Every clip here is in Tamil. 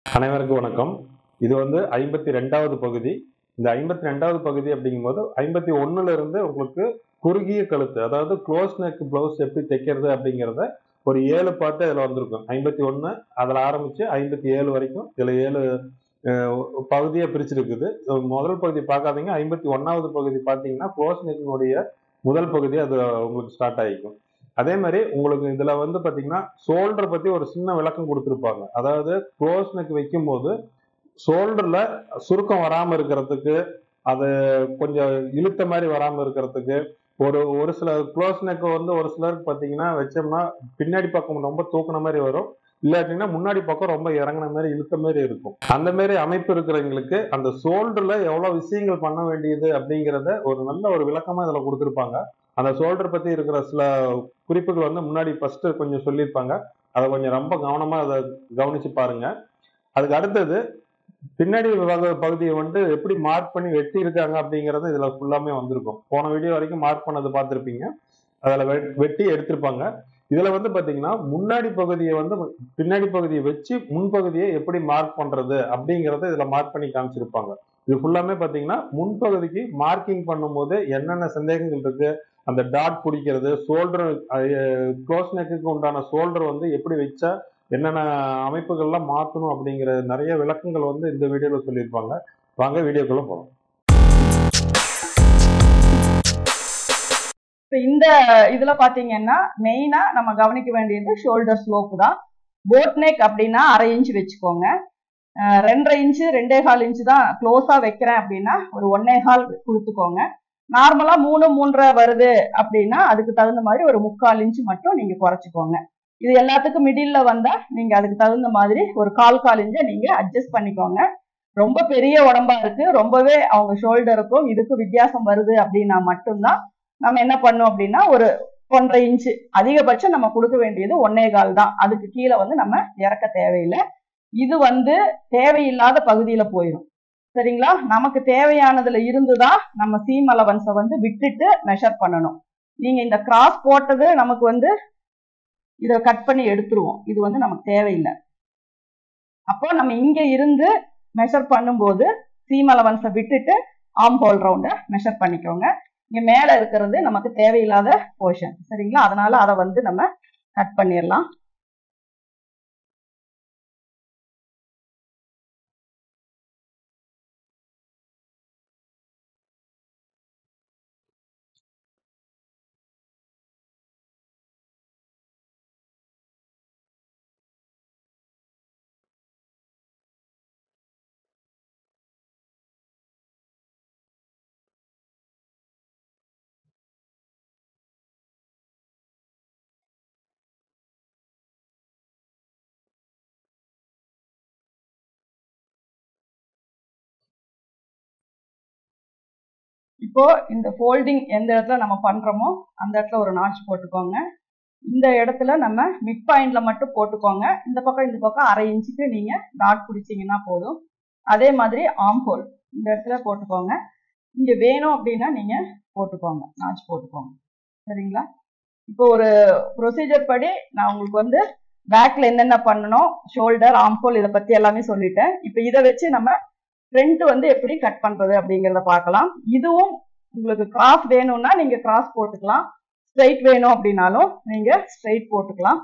அனைவருக்கும் வணக்கம். இது 52வது பகுதி. இந்த 52வது பகுதி அப்படிங்கும்போது 51ல இருந்து உங்களுக்கு குறுகிய கழுத்து, அதாவது க்ளோஸ் நெக் பிளவுஸ் எப்படி தைக்கிறது அப்படிங்கிறத ஒரு 7 பார்ட்டு இதில் வந்திருக்கும். 51 அதில் ஆரம்பிச்சு 57 வரைக்கும் இதில் 7 பகுதியை பிரிச்சிருக்குது. முதல் பகுதி பார்க்காதீங்க. 51வது பகுதி பார்த்தீங்கன்னா க்ளோஸ் நெக்கினுடைய முதல் பகுதி அது உங்களுக்கு ஸ்டார்ட் ஆகிக்கும். அதே மாதிரி உங்களுக்கு இதுல பாத்தீங்கன்னா ஷோல்டர் பத்தி ஒரு சின்ன விளக்கம் கொடுத்துருப்பாங்க. அதாவது க்ளோஸ் நெக் வைக்கும் போது ஷோல்டர்ல சுருக்கம் வராம இருக்கிறதுக்கு, அது கொஞ்சம் இழுத்த மாதிரி வராம இருக்கிறதுக்கு, ஒரு சில க்ளோஸ் நெக் ஒரு சிலருக்கு பாத்தீங்கன்னா வச்சோம்னா பின்னாடி பக்கம் ரொம்ப தூக்குன மாதிரி வரும், இல்லாட்டினா முன்னாடி பக்கம் ரொம்ப இறங்கின மாதிரி இழுத்த மாதிரி இருக்கும். அந்த மாதிரி அமைப்பு இருக்கிறவங்களுக்கு அந்த ஷோல்டர்ல எவ்வளவு விஷயங்கள் பண்ண வேண்டியது அப்படிங்கிறத ஒரு நல்ல ஒரு விளக்கமா இதுல கொடுத்துருப்பாங்க. அந்த ஷோல்டர் பத்தி இருக்கிற சில குறிப்புகள் முன்னாடி ஃபர்ஸ்ட் கொஞ்சம் சொல்லியிருப்பாங்க. அதை கொஞ்சம் ரொம்ப கவனமா அதை கவனிச்சு பாருங்க. அதுக்கு அடுத்தது பின்னாடி பகுதியை எப்படி மார்க் பண்ணி வெட்டி இருக்காங்க அப்படிங்கறது இதுல ஃபுல்லாமே வந்திருக்கும். போன வீடியோ வரைக்கும் மார்க் பண்ணது பார்த்திருப்பீங்க. அதுல வெட்டி எடுத்திருப்பாங்க. இதுல பாத்தீங்கன்னா முன்னாடி பகுதியை பின்னாடி பகுதியை வச்சு முன்பகுதியை எப்படி மார்க் பண்றது அப்படிங்கறத இதுல மார்க் பண்ணி காமிச்சிருப்பாங்க. இது ஃபுல்லாமே பாத்தீங்கன்னா முன்பகுதிக்கு மார்க்கிங் பண்ணும் போது என்னென்ன சந்தேகங்கள் இருக்கு, அந்த டாட் பிடிக்கிறது, ஷோல்டர் க்ளோஸ் நெக்குக்கு உண்டான ஷோல்டர் எப்படி வச்சா என்னென்ன அமைப்புகள்லாம் மாற்றணும் அப்படிங்கிற நிறைய விளக்கங்கள் இந்த வீடியோவில் சொல்லியிருப்பாங்க. வாங்க வீடியோக்குள்ள போகலாம். இந்த இதுல பாத்தீங்கன்னா மெயினா நம்ம கவனிக்க வேண்டியது ஷோல்டர் ஸ்லோப் தான். போட் நெக் அப்படின்னா 1/2 இன்ச் வச்சுக்கோங்க. 2.5 இன்ச்சு 2.25 இன்ச்சு தான் க்ளோஸா வைக்கிறேன் அப்படின்னா ஒரு 1.25 கொடுத்துக்கோங்க. நார்மலா 3-3.5 வருது அப்படின்னா அதுக்கு தகுந்த மாதிரி ஒரு 3/4 இன்ச்சு மட்டும் நீங்க குறைச்சிக்கோங்க. இது எல்லாத்துக்கும் மிடில்ல வந்தா நீங்க அதுக்கு தகுந்த மாதிரி ஒரு 1/4 இன்ச்சை நீங்க அட்ஜஸ்ட் பண்ணிக்கோங்க. ரொம்ப பெரிய உடம்பா இருக்கு, ரொம்பவே அவங்க ஷோல்டருக்கும் இதுக்கும் வித்தியாசம் வருது அப்படின்னா மட்டும்தான் நம்ம என்ன பண்ணோம் அப்படின்னா ஒரு 1.5 இன்ச்சு அதிகபட்சம் நம்ம கொடுக்க வேண்டியது 1.25 தான். அதுக்கு கீழே நம்ம இறக்க தேவையில்லை. இது தேவையில்லாத பகுதியில போயிடும். சரிங்களா? நமக்கு தேவையானதுல இருந்துதான் நம்ம சீம் அலவன்ஸை விட்டுட்டு மெஷர் பண்ணணும். நீங்க இந்த கிராஸ் போட்டது நமக்கு இதை கட் பண்ணி எடுத்துருவோம். இது நமக்கு தேவையில்லை. அப்போ நம்ம இங்க இருந்து மெஷர் பண்ணும்போது சீம் அலவன்ஸை விட்டுட்டு ஆர்ம் ஹோல் ரவுண்டை மெஷர் பண்ணிக்கோங்க. இங்க மேல இருக்கிறது நமக்கு தேவையில்லாத போர்ஷன். சரிங்களா? அதனால அதை நம்ம கட் பண்ணிடலாம். இப்போ இந்த ஃபோல்டிங் எந்த இடத்துல நம்ம பண்றோமோ அந்த இடத்துல ஒரு நாட்ச் போட்டுக்கோங்க. இந்த இடத்துல நம்ம மிட் பாயிண்ட்ல மட்டும் போட்டுக்கோங்க. இந்த பக்கம் 1/2 இன்ச்சுக்கு நீங்க டாட் பிடிச்சிங்கன்னா போதும். அதே மாதிரி ஆர்ம் ஹோல் இந்த இடத்துல போட்டுக்கோங்க. இங்க வேணும் அப்படின்னா நீங்க போட்டுக்கோங்க, நாட்ச் போட்டுக்கோங்க. சரிங்களா? இப்போ ஒரு ப்ரொசீஜர் படி நான் உங்களுக்கு பேக்ல என்னென்ன பண்ணணும், ஷோல்டர், ஆர்ம் ஹோல் இதை பத்தி எல்லாமே சொல்லிட்டேன். இப்போ இதை வச்சு நம்ம ஃப்ரண்ட் எப்படி கட் பண்றது அப்படிங்கிறத பார்க்கலாம். இதுவும் உங்களுக்கு கிராஸ் வேணும்னா நீங்க கிராஸ் போட்டுக்கலாம், ஸ்ட்ரைட் வேணும் அப்படின்னாலும் நீங்க ஸ்ட்ரைட் போட்டுக்கலாம்.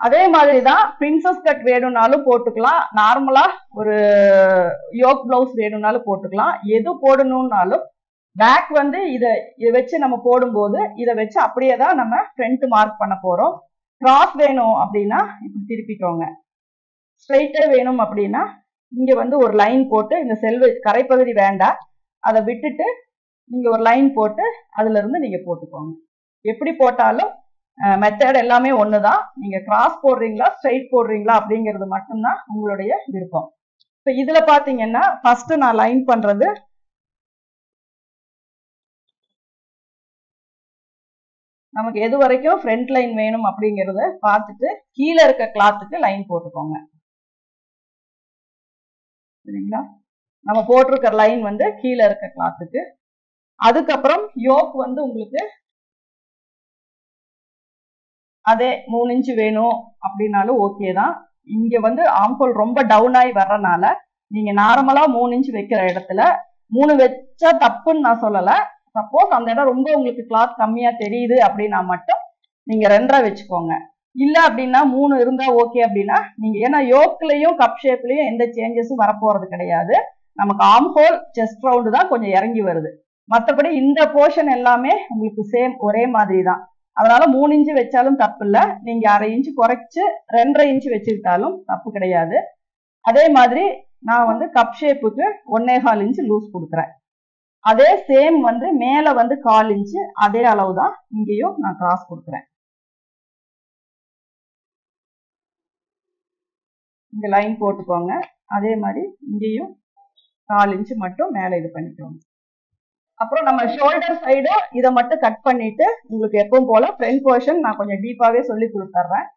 அதே மாதிரிதான் பிரின்சஸ் கட் வேணும்னாலும் போட்டுக்கலாம், நார்மலா ஒரு யோக் பிளவுஸ் வேணும்னாலும் போட்டுக்கலாம். எது போடணும்னாலும் பேக் இதை வச்சு நம்ம போடும்போது இதை வச்சு அப்படியே தான் நம்ம ஃப்ரண்ட் மார்க் பண்ண போறோம். கிராஸ் வேணும் அப்படின்னா இப்படி திருப்பிக்கோங்க. ஸ்ட்ரைட்டே வேணும் அப்படின்னா இங்க ஒரு லைன் போட்டு இந்த கரைப்பகுதி வேண்டாம், அதை விட்டுட்டு நீங்க ஒரு லைன் போட்டு அதுல இருந்து நீங்க போட்டுக்கோங்க. எப்படி போட்டாலும் மெத்தட் எல்லாமே ஒண்ணுதான். நீங்க கிராஸ் போடுறீங்களா ஸ்ட்ரைட் போடுறீங்களா அப்படிங்கிறது மட்டும்தான் உங்களுடைய விருப்பம். இப்ப இதுல பாத்தீங்கன்னா ஃபர்ஸ்ட் நான் லைன் பண்றது நமக்கு எது வரைக்கும் ஃப்ரண்ட் லைன் வேணும் அப்படிங்கறத பார்த்துட்டு கீழே இருக்க கிளாத்துக்கு லைன் போட்டுக்கோங்க. சரிங்களா? நம்ம போட்டிருக்கிற லைன் கீழே இருக்க கிளாத்துக்கு. அதுக்கப்புறம் யோக் உங்களுக்கு அதே 3 இன்ச்சு வேணும் அப்படின்னாலும் ஓகே தான். இங்க வந்து ஆம்ஹோல் ரொம்ப டவுன் ஆகி வர்றதுனால நீங்க நார்மலா 3 இன்ச் வைக்கிற இடத்துல 3 வச்சா தப்புன்னு நான் சொல்லல. சப்போஸ் அந்த இடம் ரொம்ப உங்களுக்கு கிளாத் கம்மியா தெரியுது அப்படின்னா மட்டும் நீங்க 2.5 வச்சுக்கோங்க. இல்ல அப்படின்னா 3 இருந்தா ஓகே அப்படின்னா நீங்க, ஏன்னா யோக்லயும் கப் ஷேப்லயும் எந்த சேஞ்சஸும் வரப்போறது கிடையாது. நமக்கு ஆம்ஹோல் செஸ்ட் ரவுண்டு தான் கொஞ்சம் இறங்கி வருது. மற்றபடி இந்த போர்ஷன் எல்லாமே உங்களுக்கு சேம் ஒரே மாதிரி தான். அதனால 3 இன்ச்சு வச்சாலும் தப்பு இல்லை. நீங்க 1/2 இன்ச்சு குறைச்சு 2.5 இன்ச்சு வச்சுக்கிட்டாலும் தப்பு கிடையாது. அதே மாதிரி நான் வந்து கப் ஷேப்புக்கு 1.25 இன்ச்சு லூஸ் கொடுக்குறேன். அதே சேம் வந்து மேல வந்து 1/4 இன்ச்சு அதே அளவு தான் இங்கேயும் நான் கிராஸ் கொடுக்குறேன். இங்க லைன் போட்டுக்கோங்க. அதே மாதிரி இங்கேயும் 1/4 இன்ச்சு மட்டும் மேல இது பண்ணிக்கோங்க. அப்புறம் நம்ம ஷோல்டர் சைடு இதை மட்டும் கட் பண்ணிட்டு உங்களுக்கு எப்பவும் போல ஃப்ரண்ட் போர்ஷன் நான் கொஞ்சம் டீப்பாவே சொல்லி கொடுத்துட்றேன்.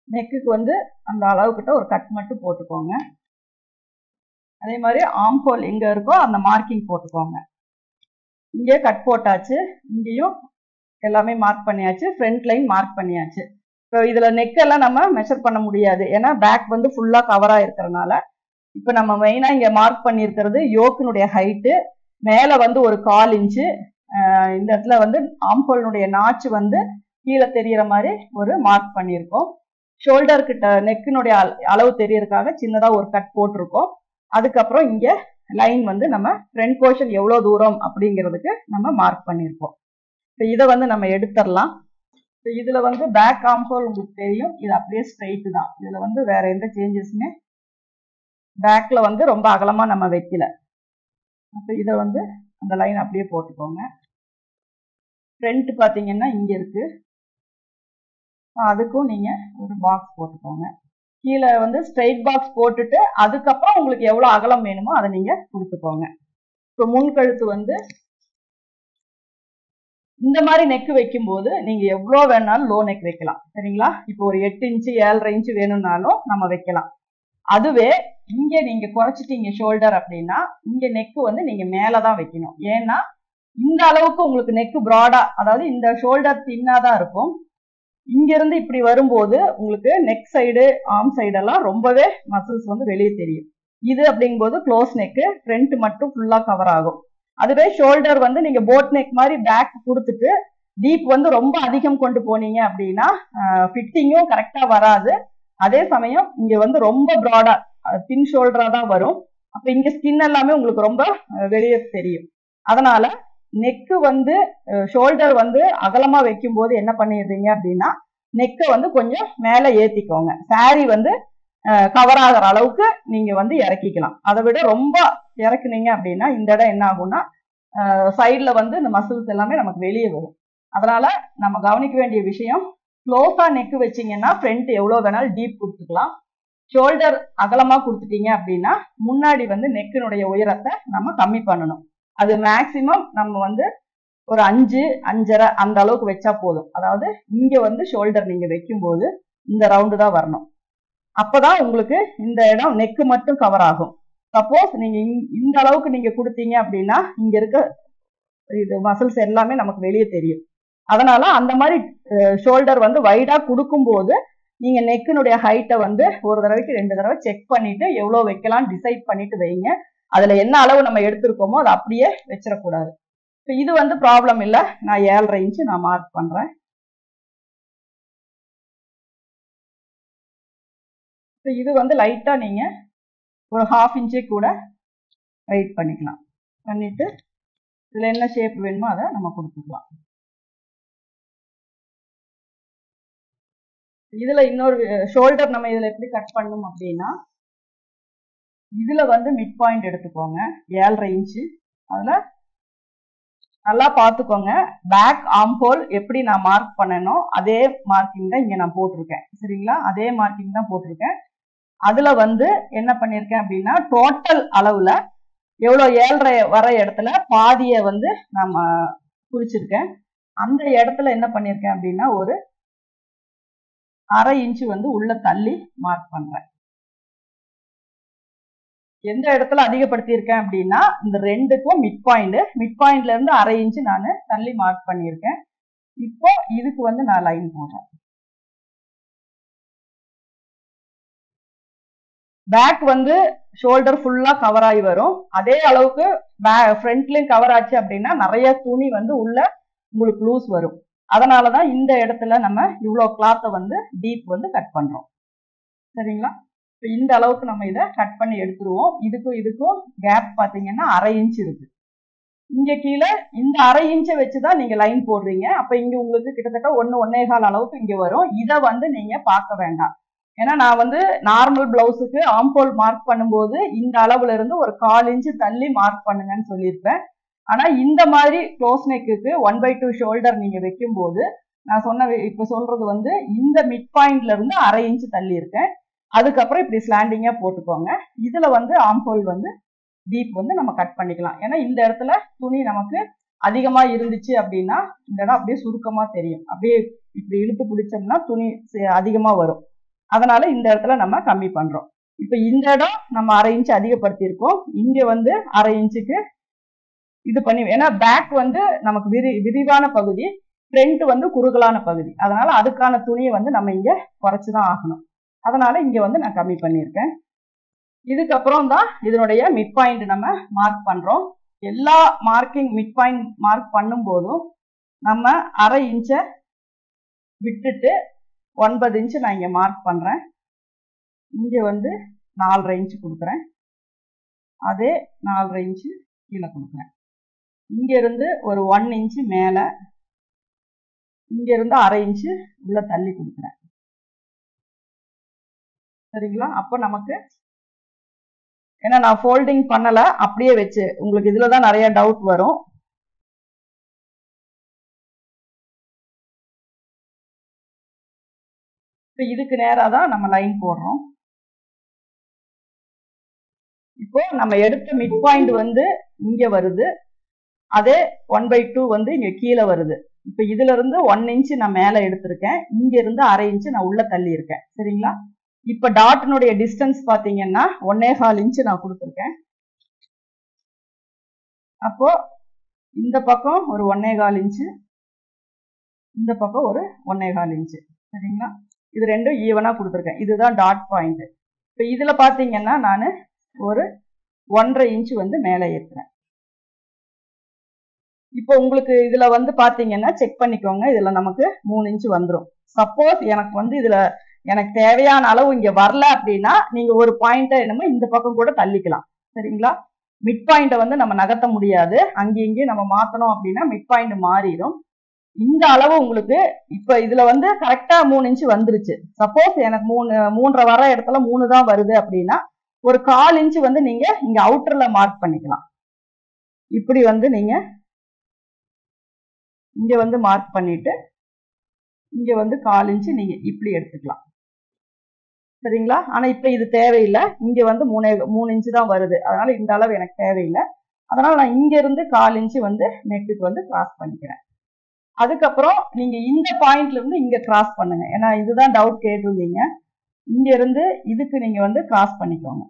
நெக்குக்கு வந்து அந்த அளவுக்கிட்ட ஒரு கட் மட்டும் போட்டுக்கோங்க. அதே மாதிரி ஆம்ஹோல் எங்க இருக்கோ அந்த மார்க்கிங் போட்டுக்கோங்க. இங்கே கட் போட்டாச்சு, இங்கேயும் எல்லாமே மார்க் பண்ணியாச்சு, ஃப்ரண்ட் லைன் மார்க் பண்ணியாச்சு. இப்போ இதுல நெக்கெல்லாம் நம்ம மெஷர் பண்ண முடியாது, ஏன்னா பேக் வந்து ஃபுல்லா கவரா இருக்கிறதுனால. இப்போ நம்ம மெயினா இங்க மார்க் பண்ணியிருக்கிறது யோக்கினுடைய ஹைட்டு, மேல வந்து ஒரு 1/4 இன்ச்சு, இந்த இடத்துல வந்து ஆம்ஹோலினுடைய நாச்சு வந்து கீழே தெரியற மாதிரி ஒரு மார்க் பண்ணியிருக்கோம். ஷோல்டர் கிட்ட நெக்கினுடைய அளவு தெரியறதுக்காக சின்னதா ஒரு கட் போட்டிருக்கோம். அதுக்கப்புறம் இங்க லைன் வந்து நம்ம ஃப்ரண்ட் போர்ஷன் எவ்வளவு தூரம் அப்படிங்கிறதுக்கு நம்ம மார்க் பண்ணியிருக்கோம். இப்போ இதை வந்து நம்ம எடுத்துடலாம். இப்போ இதுல வந்து பேக் ஆம்ஹோல் உங்களுக்கு தெரியும், இது அப்படியே ஸ்ட்ரைட்டு தான். இதுல வந்து வேற எந்த சேஞ்சஸுமே பேக்ல வந்து ரொம்ப அகலமா நம்ம வைக்கல. அப்போ இதை வந்து அந்த லைன் அப்படியே போட்டுக்கோங்க. ஃப்ரண்ட் பார்த்தீங்கன்னா இங்க இருக்கு, அதுக்கும் நீங்க ஒரு பாக்ஸ் போட்டுக்கோங்க. கீழே வந்து ஸ்ட்ரைட் பாக்ஸ் போட்டுட்டு அதுக்கப்புறம் உங்களுக்கு எவ்வளவு அகலம் வேணுமோ அதை நீங்க கொடுத்துக்கோங்க. இப்போ முன்கழுத்து வந்து இந்த மாதிரி நெக் வைக்கும் போது நீங்க எவ்வளவு வேணாலும் லோ நெக் வைக்கலாம், சரிங்களா? இப்போ ஒரு 8 இன்ச்சு 7.5 இன்ச்சு வேணும்னாலும் நம்ம வைக்கலாம். அதுவே இங்க நீங்க குறைச்சிட்டீங்க ஷோல்டர் அப்படின்னா இங்க நெக் வந்து நீங்க மேலதான் வைக்கணும். ஏன்னா இந்த அளவுக்கு உங்களுக்கு நெக் ப்ராடா, அதாவது இந்த ஷோல்டர் தின்னாதான் இருக்கும். இங்க இருந்து இப்படி வரும்போது உங்களுக்கு நெக் சைடு ஆர்ம் சைடெல்லாம் ரொம்பவே மசில்ஸ் வந்து வெளியே தெரியும். இது அப்படிங்கும்போது க்ளோஸ் நெக்கு, ஃப்ரண்ட் மட்டும் ஃபுல்லா கவர் ஆகும். அதுவே ஷோல்டர் வந்து நீங்க போட் நெக் மாதிரி பேக் கொடுத்துட்டு டீப் வந்து ரொம்ப அதிகம் கொண்டு போனீங்க அப்படின்னா ஃபிட்டிங்கும் கரெக்டா வராது. அதே சமயம் இங்க வந்து ரொம்ப ப்ராடா தின் ஷோல்டரா தான் வரும். அப்ப இங்க ஸ்கின் எல்லாமே உங்களுக்கு ரொம்ப வெளியே தெரியும். அதனால நெக்கு வந்து ஷோல்டர் வந்து அகலமா வைக்கும் போது என்ன பண்ணிடுறீங்க அப்படின்னா நெக்கை வந்து கொஞ்சம் மேல ஏத்திக்கோங்க. சாரி வந்து கவர் ஆகிற அளவுக்கு நீங்க வந்து இறக்கிக்கலாம். அதை விட ரொம்ப இறக்குனீங்க அப்படின்னா இந்த இடம் என்ன ஆகும்னா சைட்ல வந்து இந்த மசில்ஸ் எல்லாமே நமக்கு வெளியே வரும். அதனால நம்ம கவனிக்க வேண்டிய விஷயம், க்ளோஸா நெக் வச்சீங்கன்னா ஃப்ரண்ட் எவ்வளவு வேணாலும் டீப் கொடுத்துக்கலாம். ஷோல்டர் அகலமா கொடுத்துட்டீங்க அப்படின்னா முன்னாடி வந்து நெக்கினுடைய உயரத்தை நம்ம கம்மி பண்ணணும். அது மேக்சிமம் நம்ம வந்து ஒரு 5 5.5 அந்த அளவுக்கு வச்சா போதும். அதாவது இங்க வந்து ஷோல்டர் நீங்க வைக்கும் போது இந்த ரவுண்டு தான் வரணும். அப்பதான் உங்களுக்கு இந்த இடம் நெக்கு மட்டும் கவர் ஆகும். சப்போஸ் நீங்க இந்த அளவுக்கு நீங்க கொடுத்தீங்க அப்படின்னா இங்க இருக்க இது மசில்ஸ் எல்லாமே நமக்கு வெளியே தெரியும். அதனால அந்த மாதிரி ஷோல்டர் வந்து வைடா கொடுக்கும் போது நீங்க நெக்கினுடைய ஹைட்டை வந்து ஒரு தடவைக்கு 2 தடவை செக் பண்ணிட்டு எவ்வளவு வைக்கலாம் டிசைட் பண்ணிட்டு வைங்க. அதுல என்ன அளவு நம்ம எடுத்திருக்கோமோ அதை அப்படியே வச்சிடக்கூடாது. இப்போ இது வந்து ப்ராப்ளம் இல்லை, நான் 7.5 இன்ச்சு நான் மார்க் பண்றேன். இப்போ இது வந்து லைட்டா நீங்க ஒரு 1/2 இன்ச்சே கூட ரைட் பண்ணிக்கலாம். பண்ணிட்டு இதுல என்ன ஷேப் வேணுமோ அதை நம்ம கொடுத்துக்கலாம். இதுல இன்னொரு ஷோல்டர் நம்ம இதுல எப்படி கட் பண்ணணும் அப்படின்னா இதுல வந்து மிட் பாயிண்ட் எடுத்துக்கோங்க 7.5 இன்ச்சு. அதுல நல்லா பார்த்துக்கோங்க, பேக் ஆம்ஹோல் எப்படி நான் மார்க் பண்ணணும் அதே மார்க்கிங் தான் இங்க நான் போட்டிருக்கேன், சரிங்களா? அதே மார்க்கிங் தான் போட்டிருக்கேன். அதுல வந்து என்ன பண்ணிருக்கேன் அப்படின்னா டோட்டல் அளவுல எவ்வளவு 7.5 வர இடத்துல பாதிய வந்து நம்ம குறிச்சிருக்கேன். அந்த இடத்துல என்ன பண்ணிருக்கேன் அப்படின்னா ஒரு 1/2 இன்ச் வந்து உள்ள தள்ளி மார்க் பண்றேன். எந்த இடத்துல அதிகப்படுத்தி இருக்கேன் அப்படின்னா இந்த ரெண்டுக்கும் மிட் பாயிண்ட்ல இருந்து 1/2 இன்ச் நான் தள்ளி மார்க் பண்ணியிருக்கேன். இப்போ இதுக்கு வந்து நான் லைன் போடுறேன். பேக் வந்து ஷோல்டர் ஃபுல்லா கவர் ஆகி வரும். அதே அளவுக்கு ஃப்ரண்ட்லயும் கவர் ஆச்சு அப்படின்னா நிறைய துணி வந்து உள்ள உங்களுக்கு லூஸ் வரும். அதனாலதான் இந்த இடத்துல நம்ம இவ்வளவு கிளாத்தை வந்து டீப் வந்து கட் பண்றோம். சரிங்களா? இந்த அளவுக்கு நம்ம இதை கட் பண்ணி எடுத்துருவோம். இதுக்கும் கேப் பாத்தீங்கன்னா 1/2 இன்ச் இருக்கு. இங்க கீழே இந்த 1/2 இன்ச்சை வச்சுதான் நீங்க லைன் போடுறீங்க. அப்ப இங்க உங்களுக்கு கிட்டத்தட்ட 1.25 அளவுக்கு இங்க வரும். இதை வந்து நீங்க பார்க்க வேண்டாம். ஏன்னா நான் வந்து நார்மல் பிளவுஸுக்கு ஆம்போல் மார்க் பண்ணும்போது இந்த அளவுல இருந்து ஒரு 1/4 இன்ச் தள்ளி மார்க் பண்ணுங்கன்னு சொல்லியிருப்பேன். ஆனா இந்த மாதிரி க்ளோஸ் நெக்குக்கு 1/2 ஷோல்டர் நீங்க வைக்கும் போது நான் இப்ப சொல்றது வந்து இந்த மிட் பாயிண்ட்ல இருந்து 1/2 இன்ச் தள்ளி இருக்கேன். அதுக்கப்புறம் இப்படி ஸ்லாண்டிங்கா போட்டுக்கோங்க. இதுல வந்து ஆம்போல் வந்து டீப் வந்து நம்ம கட் பண்ணிக்கலாம். ஏன்னா இந்த இடத்துல துணி நமக்கு அதிகமா இருந்துச்சு அப்படின்னா இந்த இடம் அப்படியே சுருக்கமா தெரியும். அப்படியே இப்படி இழுத்து பிடிச்சோம்னா துணி அதிகமா வரும். அதனால இந்த இடத்துல நம்ம கம்மி பண்றோம். இப்ப இந்த இடம் நம்ம 1/2 இன்ச் அதிகப்படுத்தி இருக்கோம். இங்க வந்து 1/2 இன்ச்சுக்கு இது பண்ணி, ஏன்னா பேக் வந்து நமக்கு விரிவான பகுதி, ஃப்ரண்ட் வந்து குறுகலான பகுதி. அதனால அதுக்கான துணியை வந்து நம்ம இங்க குறைச்சுதான் ஆகணும். அதனால இங்க வந்து நான் கம்மி பண்ணியிருக்கேன். இதுக்கப்புறம் தான் இதனுடைய மிட் பாயிண்ட் நம்ம மார்க் பண்றோம். எல்லா மிட் பாயிண்ட் மார்க் பண்ணும் போதும் நம்ம 1/2 இன்ச்சை விட்டுட்டு 9 இன்ச் நான் இங்க மார்க் பண்றேன். இங்க வந்து 4.5 இன்ச் கொடுக்குறேன். அதே 4.5 இன்ச் கீழே கொடுக்குறேன். இங்க இருந்து ஒரு 1 இன்ச் மேல, இங்க இருந்து 1/2 இன்ச் உள்ள தள்ளி கொடுக்குறேன். சரிங்களா? அப்ப நமக்கு, ஏன்னா நான் ஃபோல்டிங் பண்ணல, அப்படியே வச்சு உங்களுக்கு இதுலதான் நிறைய டவுட் வரும். இதுக்கு நேரா தான் நம்ம லைன் போடுறோம். இப்போ நம்ம எடுத்த மிட் பாயிண்ட் வந்து இங்க வருது. அதே 1/2 வந்து இங்க கீழே வருது. இப்ப இதுல இருந்து 1 இன்ச் நான் மேல எடுத்திருக்கேன். இங்க இருந்து 1/2 இன்ச் நான் உள்ள தள்ளி இருக்கேன். சரிங்களா? இப்ப டாட்னுடைய டிஸ்டன்ஸ் பாத்தீங்கன்னா 1.25 இன்ச் நான் கொடுத்துருக்கேன். அப்போ இந்த பக்கம் ஒரு 1.25 இன்ச், இந்த பக்கம் ஒரு 1.25 இன்ச். சரிங்களா? இது ரெண்டும் ஈவனா கொடுத்துருக்கேன். இதுதான் டாட் பாயிண்ட். இப்ப இதுல பாத்தீங்கன்னா நான் ஒரு 1.5 இன்ச் வந்து மேல ஏற்றுறேன். இப்போ உங்களுக்கு இதுல வந்து பாத்தீங்கன்னா செக் பண்ணிக்கோங்க. இதுல நமக்கு 3 இன்ச் வந்துடும். சப்போஸ் எனக்கு வந்து இதுல எனக்கு தேவையான அளவு இங்க வரல அப்படின்னா நீங்க ஒரு பாயிண்ட என்னமோ இந்த பக்கம் கூட தள்ளிக்கலாம். சரிங்களா? மிட் பாயிண்ட வந்து நம்ம நகர்த்த முடியாது. அங்கேயும் நம்ம மாத்தணும் அப்படின்னா மிட் பாயிண்ட் மாறிடும். இந்த அளவு உங்களுக்கு இப்ப இதுல வந்து கரெக்டா 3 இன்ச் வந்துருச்சு. சப்போஸ் எனக்கு 3.5 வர இடத்துல 3 தான் வருது அப்படின்னா ஒரு 1/4 இன்ச் வந்து நீங்க இங்க அவுட்டர்ல மார்க் பண்ணிக்கலாம். இப்படி வந்து நீங்க இங்க வந்து மார்க் பண்ணிட்டு இங்க வந்து 1/4 இன்ச் நீங்க இப்படி எடுத்துக்கலாம். சரிங்களா? ஆனா இப்ப இது தேவையில்லை. இங்க வந்து 3 இன்ச் தான் வருது. அதனால இந்த அளவு எனக்கு தேவையில்லை. அதனால நான் இங்க இருந்து 1/4 இன்ச் வந்து நெக்குக்கு வந்து கிராஸ் பண்ணிக்கிறேன். அதுக்கப்புறம் நீங்க இந்த பாயிண்ட்ல இருந்து இங்க கிராஸ் பண்ணுங்க. ஏன்னா இதுதான் டவுட் கேட்டிருந்தீங்க. இங்க இருந்து இதுக்கு நீங்க வந்து கிராஸ் பண்ணிக்கோங்க.